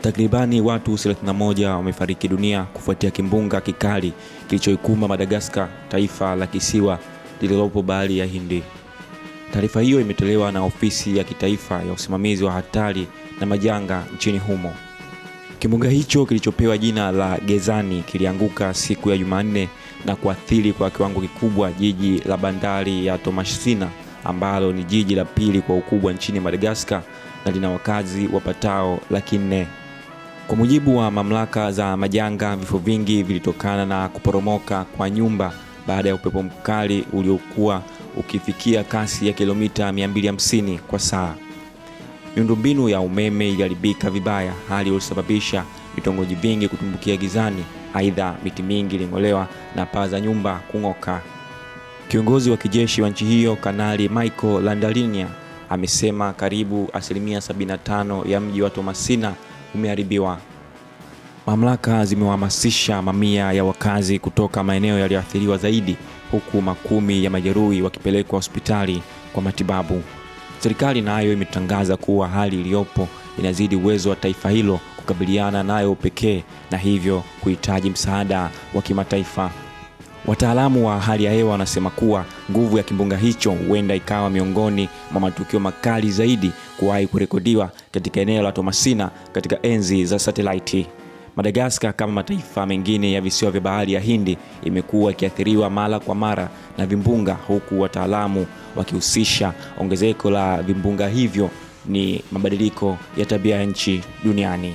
Takribani watu 31 wamefariki dunia kufuatia kimbunga kikali kilichoikumba Madagascar, taifa la kisiwa lililopo bahari ya Hindi. Taarifa hiyo imetolewa na ofisi ya kitaifa ya usimamizi wa hatari na majanga nchini humo. Kimbunga hicho kilichopewa jina la Gezani kilianguka siku ya Jumanne na kuathiri kwa kiwango kikubwa jiji la bandari ya Tomasina, ambalo ni jiji la pili kwa ukubwa nchini Madagascar na lina wakazi wapatao 400,000. Kwa mujibu wa mamlaka za majanga, vifo vingi vilitokana na kuporomoka kwa nyumba baada ya upepo mkali uliokuwa ukifikia kasi ya kilomita 250 kwa saa. Miundombinu ya umeme iliharibika vibaya, hali iliyosababisha vitongoji vingi kutumbukia gizani. Aidha, miti mingi iling'olewa na paa za nyumba kung'oka. Kiongozi wa kijeshi wa nchi hiyo, Kanali Michael Landalinia, amesema karibu 75% ya mji wa Tomasina umeharibiwa. Mamlaka zimewahamasisha mamia ya wakazi kutoka maeneo yaliyoathiriwa zaidi, huku makumi ya majeruhi wakipelekwa hospitali kwa matibabu. Serikali nayo imetangaza kuwa hali iliyopo inazidi uwezo wa taifa hilo kukabiliana nayo pekee, na hivyo kuhitaji msaada wa kimataifa. Wataalamu wa hali ya hewa wanasema kuwa nguvu ya kimbunga hicho huenda ikawa miongoni mwa matukio makali zaidi kuwahi kurekodiwa katika eneo la Tomasina katika enzi za satellite. Madagascar, kama mataifa mengine ya visiwa vya bahari ya Hindi, imekuwa ikiathiriwa mara kwa mara na vimbunga, huku wataalamu wakihusisha ongezeko la vimbunga hivyo ni mabadiliko ya tabia ya nchi duniani.